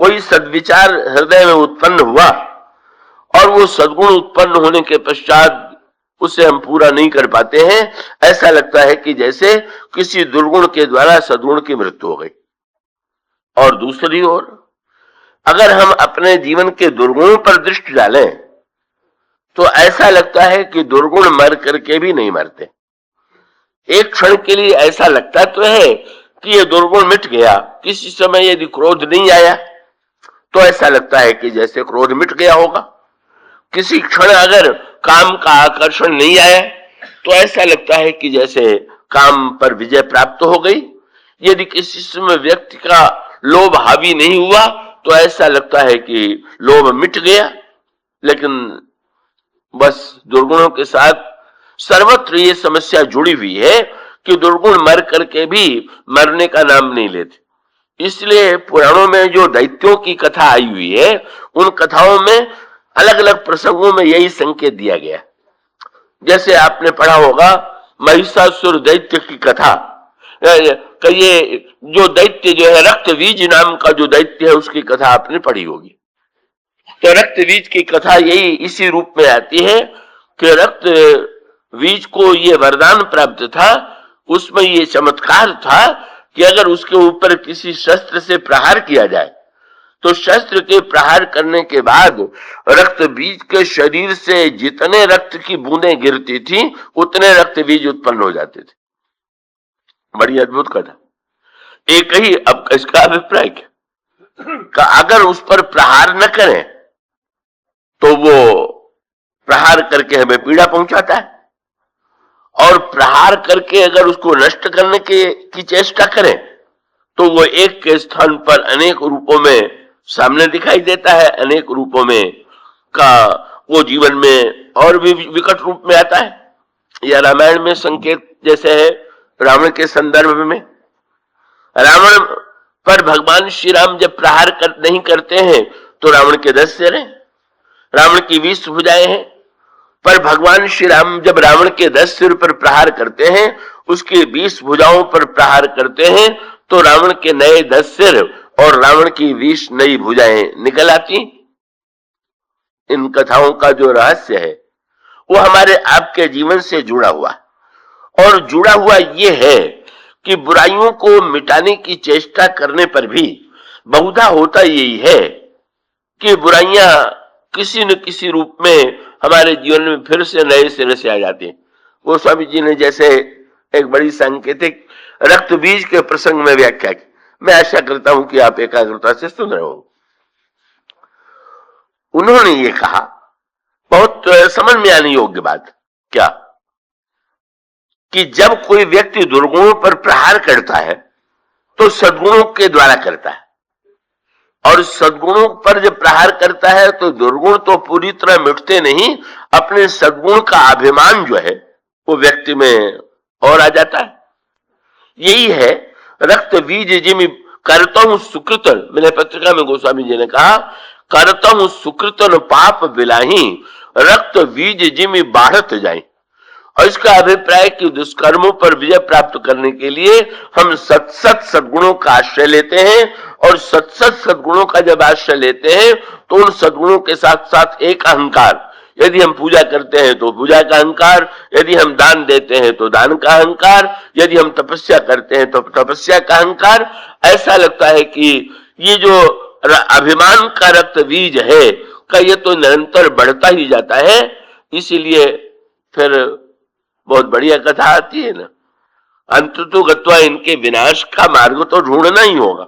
कोई सद्विचार हृदय में उत्पन्न हुआ और वो सद्गुण उत्पन्न होने के पश्चात उसे हम पूरा नहीं कर पाते हैं, ऐसा लगता है कि जैसे किसी दुर्गुण के द्वारा सद्गुण की मृत्यु हो गई। और दूसरी ओर अगर हम अपने जीवन के दुर्गुणों पर दृष्टि डालें तो ऐसा लगता है कि दुर्गुण मर करके भी नहीं मरते। एक क्षण के लिए ऐसा लगता तो है कि ये दुर्गुण मिट गया। किसी समय यदि क्रोध नहीं आया तो ऐसा लगता है कि जैसे क्रोध मिट गया होगा। किसी क्षण अगर काम का आकर्षण नहीं आया तो ऐसा लगता है कि जैसे काम पर विजय प्राप्त हो गई। यदि किसी समय व्यक्ति का लोभ हावी नहीं हुआ तो ऐसा लगता है कि लोभ मिट गया। लेकिन बस दुर्गुणों के साथ सर्वत्र ये समस्या जुड़ी हुई है कि दुर्गुण मर करके भी मरने का नाम नहीं लेते। इसलिए पुराणों में जो दैत्यों की कथा आई हुई है उन कथाओं में अलग अलग प्रसंगों में यही संकेत दिया गया। जैसे आपने पढ़ा होगा महिषासुर दैत्य की कथा। ये जो दैत्य जो है रक्तबीज नाम का जो दैत्य है उसकी कथा आपने पढ़ी होगी। तो रक्तबीज की कथा यही इसी रूप में आती है कि रक्तबीज को ये वरदान प्राप्त था। उसमें ये चमत्कार था कि अगर उसके ऊपर किसी शस्त्र से प्रहार किया जाए तो शस्त्र के प्रहार करने के बाद रक्त बीज के शरीर से जितने रक्त की बूंदें गिरती थी उतने रक्त बीज उत्पन्न हो जाते थे। बड़ी अद्भुत कथा। एक ही अब इसका अभिप्राय क्या, अगर उस पर प्रहार न करें तो वो प्रहार करके हमें पीड़ा पहुंचाता है, और प्रहार करके अगर उसको नष्ट करने की चेष्टा करें तो वो एक के स्थान पर अनेक रूपों में सामने दिखाई देता है। अनेक रूपों में का वो जीवन में और भी विकट रूप में आता है। या रामायण में संकेत जैसे है रावण के संदर्भ में। रावण पर भगवान श्री राम जब प्रहार नहीं करते हैं तो रावण के 10 सिर हैं, रावण की 20 भुजाएं हैं। पर भगवान श्री राम जब रावण के 10 सिर पर प्रहार करते हैं, उसके 20 भुजाओं पर प्रहार करते हैं तो रावण के नए 10 सिर और रावण की 20 नई भुजाएं निकल आती। इन कथाओं का जो रहस्य है वो हमारे आपके जीवन से जुड़ा हुआ, और जुड़ा हुआ ये है कि बुराइयों को मिटाने की चेष्टा करने पर भी बहुधा होता यही है कि बुराइयां किसी न किसी रूप में हमारे जीवन में फिर से नए सिरे से आ जाती हैं। गोस्वामी जी ने जैसे एक बड़ी सांकेतिक रक्त बीज के प्रसंग में व्याख्या की। मैं आशा करता हूं कि आप एकाग्रता से सुन रहे हो। उन्होंने ये कहा, बहुत समझ में आने योग्य बात, क्या कि जब कोई व्यक्ति दुर्गुणों पर प्रहार करता है तो सद्गुणों के द्वारा करता है, और सद्गुणों पर जब प्रहार करता है तो दुर्गुण तो पूरी तरह मिटते नहीं, अपने सद्गुण का अभिमान जो है वो व्यक्ति में और आ जाता है। यही है रक्त बीज जिम करता हूं सुकृतन। मैंने पत्रिका में गोस्वामी जी ने कहा, करता हूं सुकृतन पाप बिलाही रक्त बीज जिम बाढ़त जाए। और इसका अभिप्राय कि दुष्कर्मों पर विजय प्राप्त करने के लिए हम सत्सत सद्गुणों का आश्रय लेते हैं, और सत्सत सद्गुणों का जब आश्रय लेते हैं तो उन सद्गुणों के साथ साथ एक अहंकार, यदि हम पूजा करते हैं तो पूजा का अहंकार, यदि हम दान देते हैं तो दान का अहंकार, यदि हम तपस्या करते हैं तो तपस्या का अहंकार। ऐसा लगता है कि ये जो अभिमान का रक्त बीज है का ये तो निरंतर बढ़ता ही जाता है। इसीलिए फिर बहुत बढ़िया कथा आती है ना, अंततो गत्वा इनके विनाश का मार्ग तो ढूंढना ही होगा।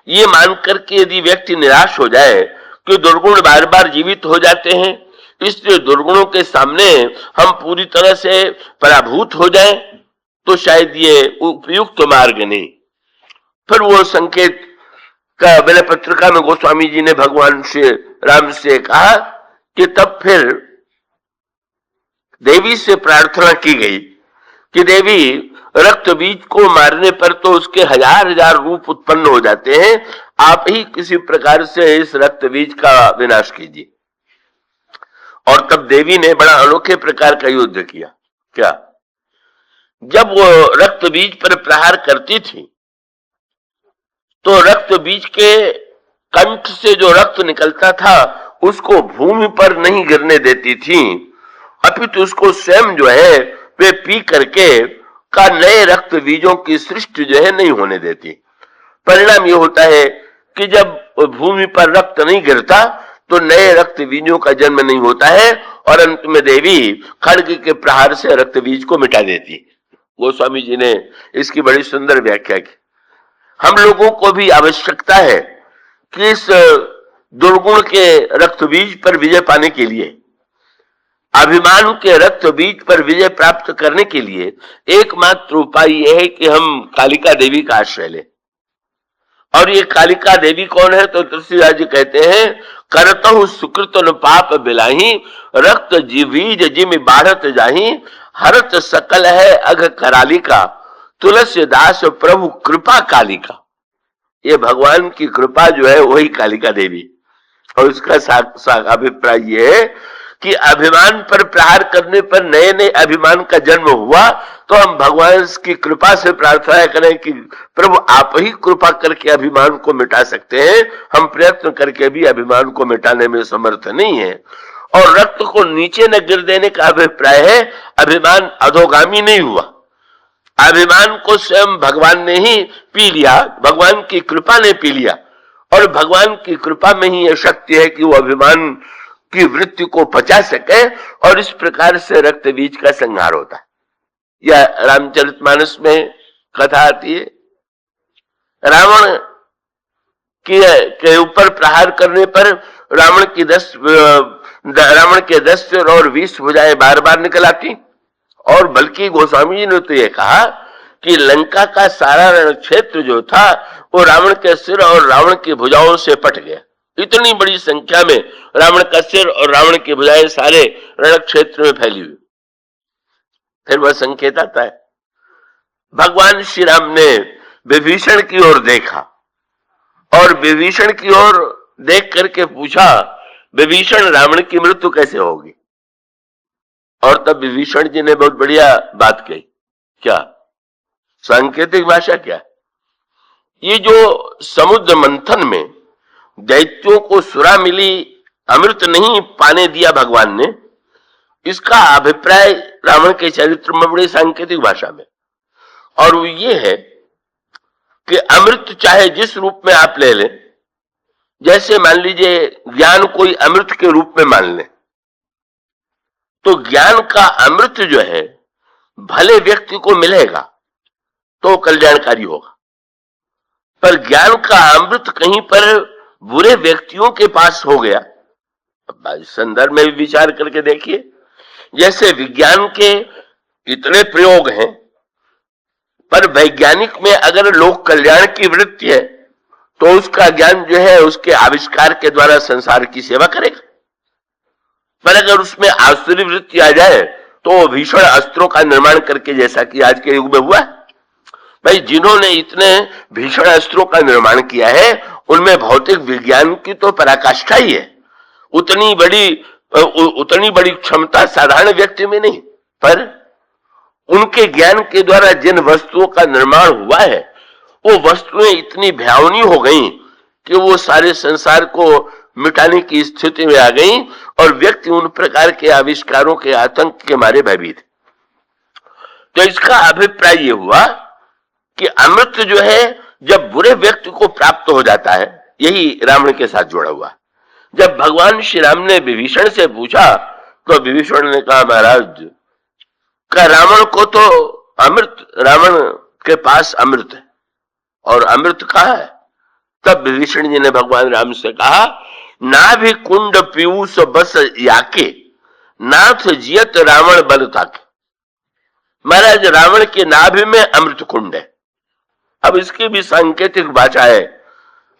ये मानकर के यदि व्यक्ति निराश हो जाए कि दुर्गुण बार बार जीवित हो जाते हैं, इसलिए दुर्गुणों के सामने हम पूरी तरह से पराभूत हो जाएं, तो शायद ये उपयुक्त मार्ग नहीं। फिर वो संकेत का मैंने पत्रिका में गोस्वामी जी ने भगवान श्री राम से कहा कि तब फिर देवी से प्रार्थना की गई कि देवी रक्त बीज को मारने पर तो उसके हजार हजार रूप उत्पन्न हो जाते हैं, आप ही किसी प्रकार से इस रक्त बीज का विनाश कीजिए। और तब देवी ने बड़ा अनोखे प्रकार का युद्ध किया। क्या, जब वो रक्त बीज पर प्रहार करती थी तो रक्त बीज के कंठ से जो रक्त निकलता था उसको भूमि पर नहीं गिरने देती थी, अपितु उसको स्वयं जो है वे पी करके का नए रक्त बीजों की सृष्टि जो है नहीं होने देती। परिणाम ये होता है कि जब भूमि पर रक्त नहीं गिरता तो नए रक्त बीजों का जन्म नहीं होता है और अंत में देवी खड्ग के प्रहार से रक्त बीज को मिटा देती। गोस्वामी जी ने इसकी बड़ी सुंदर व्याख्या की। हम लोगों को भी आवश्यकता है कि इस दुर्गुण के रक्त बीज पर विजय पाने के लिए, अभिमान के रक्त बीज पर विजय प्राप्त करने के लिए एकमात्र उपाय यह है कि हम कालिका देवी का आश्रय लें। और ये कालिका देवी कौन है? तो तुलसीदास जी कहते हैं, करतहु सुकृत न पाप बिलाही, रक्त जीवीज जिम बाढ़त जाही, हरत सकल है अघ करालिका, तुलसीदास प्रभु कृपा कालिका। ये भगवान की कृपा जो है वही कालिका देवी। और उसका अभिप्राय ये है कि अभिमान पर प्रहार करने पर नए नए अभिमान का जन्म हुआ तो हम भगवान की कृपा से प्रार्थना करें कि प्रभु आप ही कृपा करके अभिमान को मिटा सकते हैं, हम प्रयत्न करके भी अभिमान को मिटाने में समर्थ नहीं है। और रक्त को नीचे न गिर देने का अभिप्राय है अभिमान अधोगामी नहीं हुआ, अभिमान को स्वयं भगवान ने ही पी लिया, भगवान की कृपा ने पी लिया। और भगवान की कृपा में ही यह शक्ति है कि वो अभिमान की वृत्ति को पचा सके और इस प्रकार से रक्त बीज का संहार होता है। या रामचरितमानस में कथा आती है, रावण के ऊपर प्रहार करने पर रावण के 10 सिर और 20 भुजाएं बार बार निकल आती। और बल्कि गोस्वामी जी ने तो यह कहा कि लंका का सारा रण क्षेत्र जो था वो रावण के सिर और रावण की भुजाओं से पट गया। इतनी बड़ी संख्या में रावण का सिर और रावण की भुजाएं सारे रण क्षेत्र में फैली हुई। फिर वह संकेत आता है, भगवान श्री राम ने विभीषण की ओर देखा और विभीषण की ओर देख करके पूछा, विभीषण रावण की मृत्यु कैसे होगी? और तब विभीषण जी ने बहुत बढ़िया बात कही। क्या सांकेतिक भाषा? क्या ये जो समुद्र मंथन में दैत्यों को सुरा मिली, अमृत नहीं पाने दिया भगवान ने, इसका अभिप्राय रावण के चरित्र में बड़ी सांकेतिक भाषा में। और वो ये है कि अमृत चाहे जिस रूप में आप ले लें, जैसे मान लीजिए ज्ञान कोई अमृत के रूप में मान लें, तो ज्ञान का अमृत जो है भले व्यक्ति को मिलेगा तो कल्याणकारी होगा, पर ज्ञान का अमृत कहीं पर बुरे व्यक्तियों के पास हो गया। अब संदर्भ में भी विचार करके देखिए, जैसे विज्ञान के इतने प्रयोग हैं, पर वैज्ञानिक में अगर लोक कल्याण की वृत्ति है तो उसका ज्ञान जो है उसके आविष्कार के द्वारा संसार की सेवा करेगा। पर अगर उसमें आसुरी वृत्ति आ जाए तो भीषण अस्त्रों का निर्माण करके, जैसा कि आज के युग में हुआ, भाई जिन्होंने इतने भीषण अस्त्रों का निर्माण किया है उनमें भौतिक विज्ञान की तो पराकाष्ठा ही है। उतनी बड़ी क्षमता साधारण व्यक्ति में नहीं, पर उनके ज्ञान के द्वारा जिन वस्तुओं का निर्माण हुआ है वो वस्तुएं इतनी भयावनी हो गई कि वो सारे संसार को मिटाने की स्थिति में आ गई और व्यक्ति उन प्रकार के आविष्कारों के आतंक के मारे भयभीत। तो इसका अभिप्राय ये हुआ कि अमृत जो है जब बुरे व्यक्ति को प्राप्त हो जाता है, यही रावण के साथ जुड़ा हुआ। जब भगवान श्री राम ने विभीषण से पूछा तो विभीषण ने कहा, महाराज का रावण को तो अमृत, रावण के पास अमृत है और अमृत कहाँ है? तब विभीषण जी ने भगवान राम से कहा, ना भी कुंड पीयूष बस याके, नाथ जियत रावण बल ताके। महाराज रावण के नाभि में अमृत कुंड है। अब इसकी भी सांकेतिक भाषा है,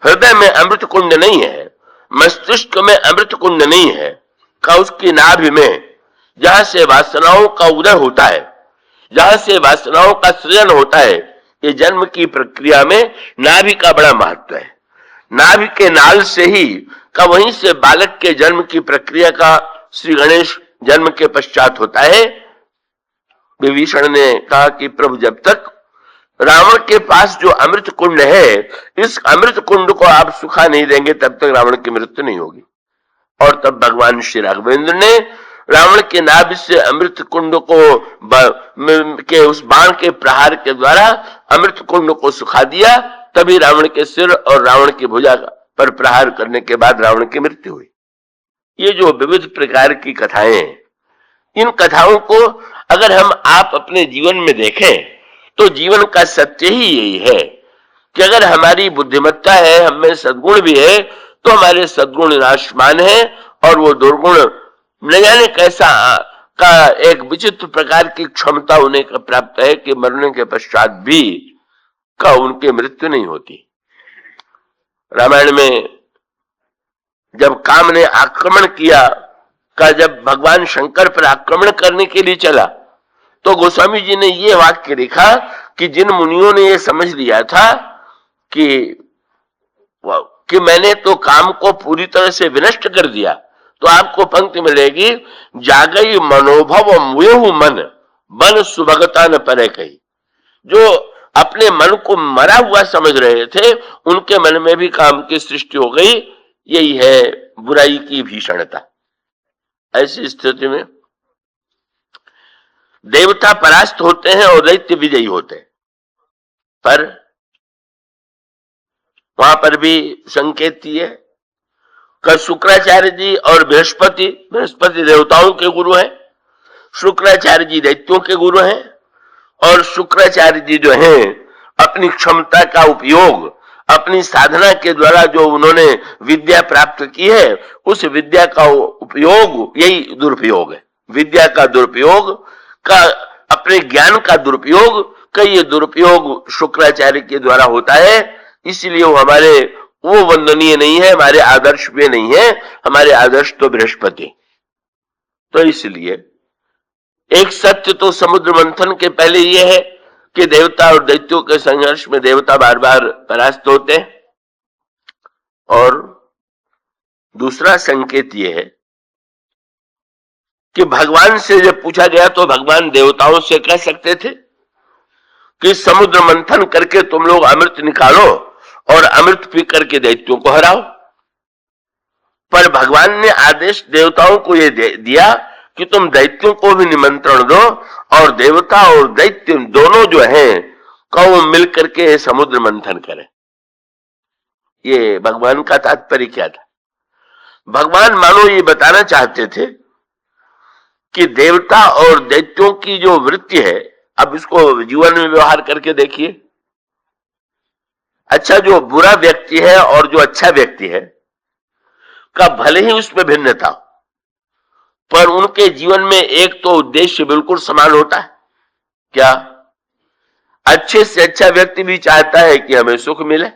हृदय में अमृत कुंड नहीं है, मस्तिष्क में अमृत कुंड नहीं है, का उसकी नाभि में, जहां से वासनाओं का उदय होता है, जहां से वासनाओं का सृजन होता है। ये जन्म की प्रक्रिया में नाभि का बड़ा महत्व है। नाभि के नाल से ही का, वहीं से बालक के जन्म की प्रक्रिया का श्री गणेश जन्म के पश्चात होता है। विभीषण ने कहा कि प्रभु जब तक रावण के पास जो अमृत कुंड है, इस अमृत कुंड को आप सुखा नहीं देंगे तब तक रावण की मृत्यु नहीं होगी। और तब भगवान श्री राघवेंद्र ने रावण के नाभि से अमृत कुंड के उस बाण के प्रहार के द्वारा अमृत कुंड को सुखा दिया। तभी रावण के सिर और रावण की भुजा पर प्रहार करने के बाद रावण की मृत्यु हुई। ये जो विविध प्रकार की कथाएं हैं, इन कथाओं को अगर हम आप अपने जीवन में देखें तो जीवन का सत्य ही यही है कि अगर हमारी बुद्धिमत्ता है, हमें सद्गुण भी है, तो हमारे सद्गुण नाशमान है और वो दुर्गुण न जाने कैसा का एक विचित्र प्रकार की क्षमता उन्हें प्राप्त है कि मरने के पश्चात भी का उनकी मृत्यु नहीं होती। रामायण में जब काम ने आक्रमण किया का जब भगवान शंकर पर आक्रमण करने के लिए चला तो गोस्वामी जी ने ये वाक्य लिखा कि जिन मुनियों ने ये समझ लिया था कि मैंने तो काम को पूरी तरह से विनष्ट कर दिया, तो आपको पंक्ति मिलेगी, जागई मनोभव मुयहु मन सुभगता न परे कही। जो अपने मन को मरा हुआ समझ रहे थे उनके मन में भी काम की सृष्टि हो गई। यही है बुराई की भीषणता। ऐसी स्थिति में देवता परास्त होते हैं और दैत्य विजयी होते हैं, पर वहां पर भी संकेत है कि शुक्राचार्य जी और बृहस्पति देवताओं के गुरु हैं, शुक्राचार्य जी दैत्यों के गुरु हैं, और शुक्राचार्य जी जो हैं अपनी क्षमता का उपयोग अपनी साधना के द्वारा जो उन्होंने विद्या प्राप्त की है उस विद्या का उपयोग यही दुरुपयोग है। विद्या का दुरुपयोग का अपने ज्ञान का दुरुपयोग का ये दुरुपयोग शुक्राचार्य के द्वारा होता है, इसलिए वो वंदनीय नहीं है, हमारे आदर्श में नहीं है। हमारे आदर्श तो बृहस्पति। तो इसलिए एक सत्य तो समुद्र मंथन के पहले यह है कि देवता और दैत्यों के संघर्ष में देवता बार बार परास्त होते हैं, और दूसरा संकेत यह है कि भगवान से जब पूछा गया तो भगवान देवताओं से कह सकते थे कि समुद्र मंथन करके तुम लोग अमृत निकालो और अमृत पी करके दैत्यों को हराओ, पर भगवान ने आदेश देवताओं को यह दिया कि तुम दैत्यों को भी निमंत्रण दो और देवता और दैत्य दोनों जो हैं कौ मिलकर के समुद्र मंथन करें। ये भगवान का तात्पर्य क्या था? भगवान मानो ये बताना चाहते थे कि देवता और दैत्यों की जो वृत्ति है, अब इसको जीवन में व्यवहार करके देखिए। अच्छा, जो बुरा व्यक्ति है और जो अच्छा व्यक्ति है का भले ही उसमें भिन्नता, पर उनके जीवन में एक तो उद्देश्य बिल्कुल समान होता है। क्या? अच्छे से अच्छा व्यक्ति भी चाहता है कि हमें सुख मिले,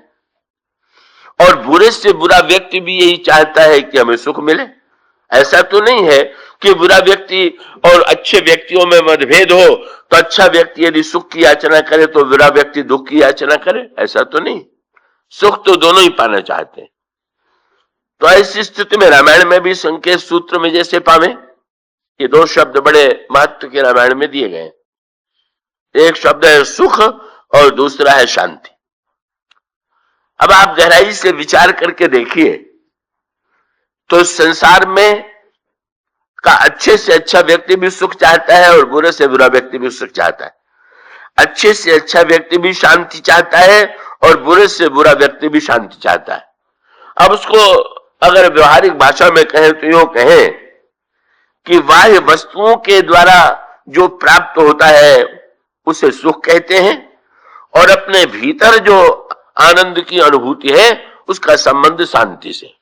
और बुरे से बुरा व्यक्ति भी यही चाहता है कि हमें सुख मिले। ऐसा तो नहीं है कि बुरा व्यक्ति और अच्छे व्यक्तियों में मतभेद हो तो अच्छा व्यक्ति यदि सुख की याचना करे तो बुरा व्यक्ति दुख की याचना करे, ऐसा तो नहीं। सुख तो दोनों ही पाना चाहते हैं। तो ऐसी स्थिति में रामायण में भी संकेत सूत्र में जैसे पावे, ये दो शब्द बड़े महत्व के रामायण में दिए गए। एक शब्द है सुख और दूसरा है शांति। अब आप गहराई से विचार करके देखिए तो संसार में का अच्छे से अच्छा व्यक्ति भी सुख चाहता है और बुरे से बुरा व्यक्ति भी सुख चाहता है। अच्छे से अच्छा व्यक्ति भी शांति चाहता है और बुरे से बुरा व्यक्ति भी शांति चाहता है। अब उसको अगर व्यवहारिक भाषा में कहें तो यूं कहें कि बाह्य वस्तुओं के द्वारा जो प्राप्त होता है उसे सुख कहते हैं, और अपने भीतर जो आनंद की अनुभूति है उसका संबंध शांति से।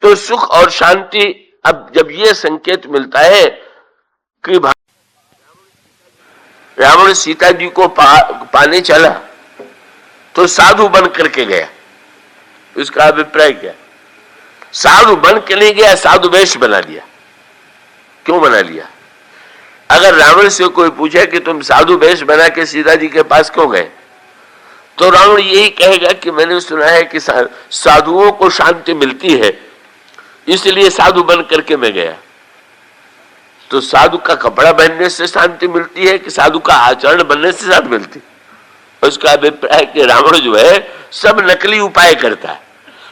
तो सुख और शांति, अब जब ये संकेत मिलता है कि रावण सीता जी को पाने चला तो साधु बन करके गया, इसका अभिप्राय क्या? साधु बन के नहीं गया, साधु वेश बना लिया। क्यों बना लिया? अगर रावण से कोई पूछे कि तुम साधु वेश बना के सीता जी के पास क्यों गए, तो रावण यही कहेगा कि मैंने सुना है कि साधुओं को शांति मिलती है इसलिए साधु बन करके मैं गया। तो साधु का कपड़ा पहनने से शांति मिलती है कि साधु का आचरण बनने से शांति मिलती? उसका अभिप्राय कि रावण जो है सब नकली उपाय करता है,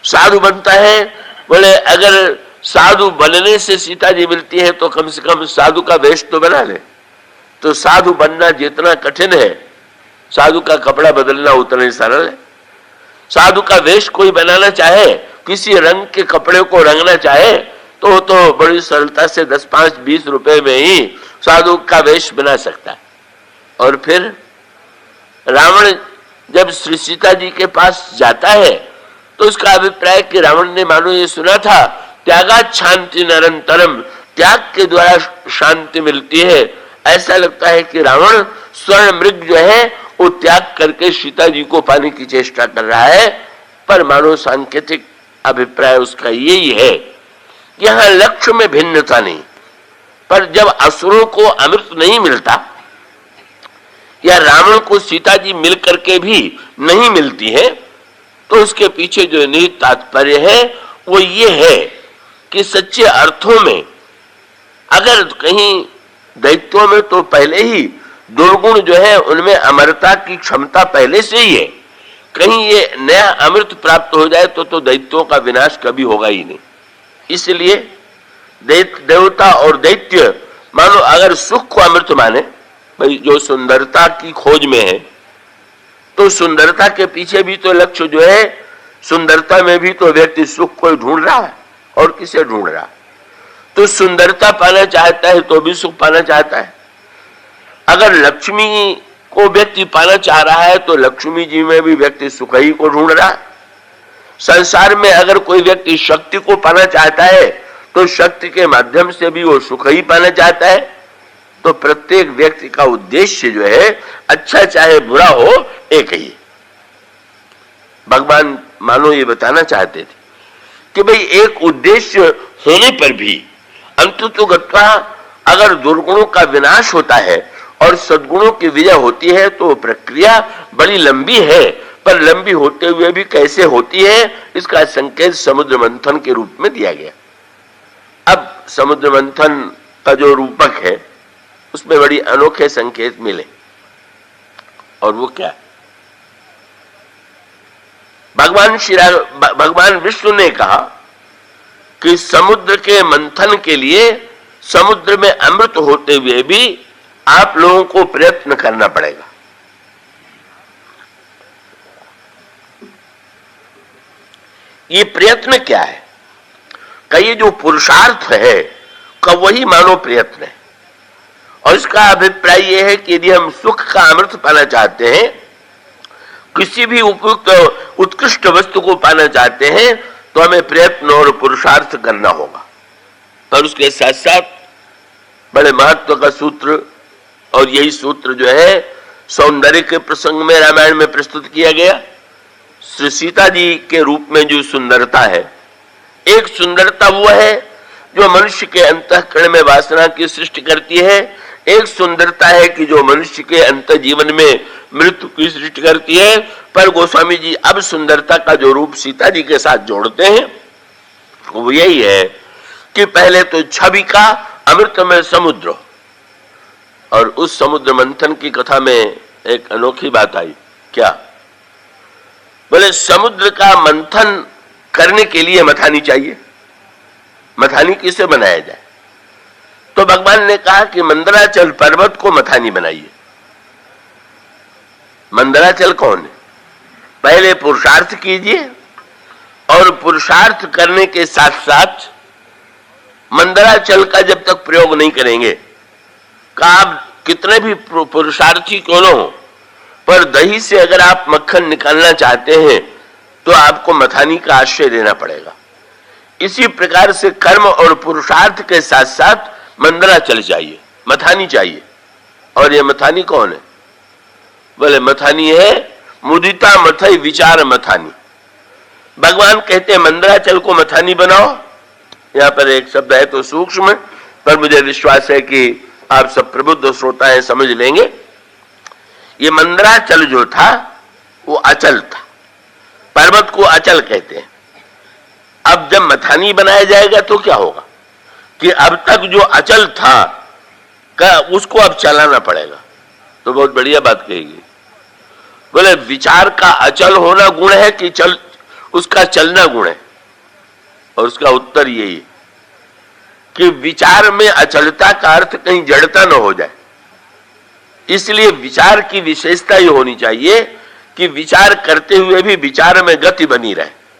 साधु बनता है। बोले अगर साधु बनने से सीता जी मिलती है तो कम से कम साधु का वेश तो बना ले। तो साधु बनना जितना कठिन है, साधु का कपड़ा बदलना उतना ही सरल है। साधु का वेश कोई बनाना चाहे, किसी रंग के कपड़े को रंगना चाहे तो बड़ी सरलता से 10, 5, 20 रुपए में ही साधु का वेश बना सकता है। और फिर रावण जब श्री सीता जी के पास जाता है तो उसका अभिप्राय कि रावण ने मानो ये सुना था त्यागात शांति निरंतरम, त्याग के द्वारा शांति मिलती है। ऐसा लगता है कि रावण स्वर्ण मृग जो है वो त्याग करके सीता जी को पाने की चेष्टा कर रहा है। पर मानो सांकेतिक अभिप्राय उसका यही है कि यहां लक्ष्य में भिन्नता नहीं। पर जब असुरों को अमृत नहीं मिलता या रावण को सीता जी मिल करके भी नहीं मिलती है तो उसके पीछे जो निहित तात्पर्य है वो ये है कि सच्चे अर्थों में अगर कहीं दैत्यों में तो पहले ही दुर्गुण जो है उनमें अमरता की क्षमता पहले से ही है, कहीं ये नया अमृत प्राप्त हो जाए तो दैत्यों का विनाश कभी होगा ही नहीं। इसलिए देवता और दैत्य मानो अगर सुख को अमृत माने, भाई जो सुंदरता की खोज में है तो सुंदरता के पीछे भी तो लक्ष्य जो है, सुंदरता में भी तो व्यक्ति सुख को ढूंढ रहा है। और किसे ढूंढ रहा है? तो सुंदरता पाना चाहता है तो भी सुख पाना चाहता है। अगर लक्ष्मी को व्यक्ति पाना चाह रहा है तो लक्ष्मी जी में भी व्यक्ति सुख ही को ढूंढ रहा है। संसार में अगर कोई व्यक्ति शक्ति को पाना चाहता है तो शक्ति के माध्यम से भी वो सुख ही पाना चाहता है। तो प्रत्येक व्यक्ति का उद्देश्य जो है, अच्छा चाहे बुरा हो, एक ही। भगवान मानो ये बताना चाहते थे कि भाई एक उद्देश्य होने पर भी अंततोगत्वा अगर दुर्गुणों का विनाश होता है और सद्गुणों की विजय होती है तो प्रक्रिया बड़ी लंबी है। पर लंबी होते हुए भी कैसे होती है इसका संकेत समुद्र मंथन के रूप में दिया गया। अब समुद्र मंथन का जो रूपक है उसमें बड़ी अनोखे संकेत मिले। और वो क्या है? भगवान विष्णु ने कहा कि समुद्र के मंथन के लिए समुद्र में अमृत होते हुए भी आप लोगों को प्रयत्न करना पड़ेगा। ये प्रयत्न क्या है? का ये जो पुरुषार्थ है का वही मानो प्रयत्न है। और इसका अभिप्राय यह है कि यदि हम सुख का अमृत पाना चाहते हैं, किसी भी उपयुक्त उत्कृष्ट वस्तु को पाना चाहते हैं तो हमें प्रयत्न और पुरुषार्थ करना होगा। पर उसके साथ साथ बड़े महत्व का सूत्र, और यही सूत्र जो है सौंदर्य के प्रसंग में रामायण में प्रस्तुत किया गया। श्री सीता जी के रूप में जो सुंदरता है, एक सुंदरता वो है जो मनुष्य के अंतःकरण में वासना की सृष्टि करती है। एक सुंदरता है कि जो मनुष्य के अंत जीवन में मृत्यु की सृष्टि करती है। पर गोस्वामी जी अब सुंदरता का जो रूप सीता जी के साथ जोड़ते हैं वो यही है कि पहले तो छवि का अमृतमय समुद्र, और उस समुद्र मंथन की कथा में एक अनोखी बात आई। क्या? बोले समुद्र का मंथन करने के लिए मथानी चाहिए। मथानी किसे बनाया जाए? तो भगवान ने कहा कि मंदराचल पर्वत को मथानी बनाइए। मंदराचल कौन है? पहले पुरुषार्थ कीजिए, और पुरुषार्थ करने के साथ साथ मंदराचल का जब तक प्रयोग नहीं करेंगे, का आप कितने भी पुरुषार्थी क्यों न हो, पर दही से अगर आप मक्खन निकालना चाहते हैं तो आपको मथानी का आश्रय लेना पड़ेगा। इसी प्रकार से कर्म और पुरुषार्थ के साथ साथ मंदराचल चाहिए, मथानी चाहिए। और ये मथानी कौन है? बोले मथानी है मुदिता मथई विचार मथानी। भगवान कहते हैं मंदराचल को मथानी बनाओ। यहाँ पर एक शब्द है तो सूक्ष्म, पर मुझे विश्वास है कि आप सब प्रबुद्ध श्रोता हैं, समझ लेंगे। ये मंदराचल जो था वो अचल था, पर्वत को अचल कहते हैं। अब जब मथानी बनाया जाएगा तो क्या होगा कि अब तक जो अचल था का उसको अब चलाना पड़ेगा। तो बहुत बढ़िया बात कहेगी। बोले विचार का अचल होना गुण है कि उसका चलना गुण है? और उसका उत्तर यही है कि विचार में अचलता का अर्थ कहीं जड़ता न हो जाए। इसलिए विचार की विशेषता ये होनी चाहिए कि विचार करते हुए भी विचार में गति बनी रहे।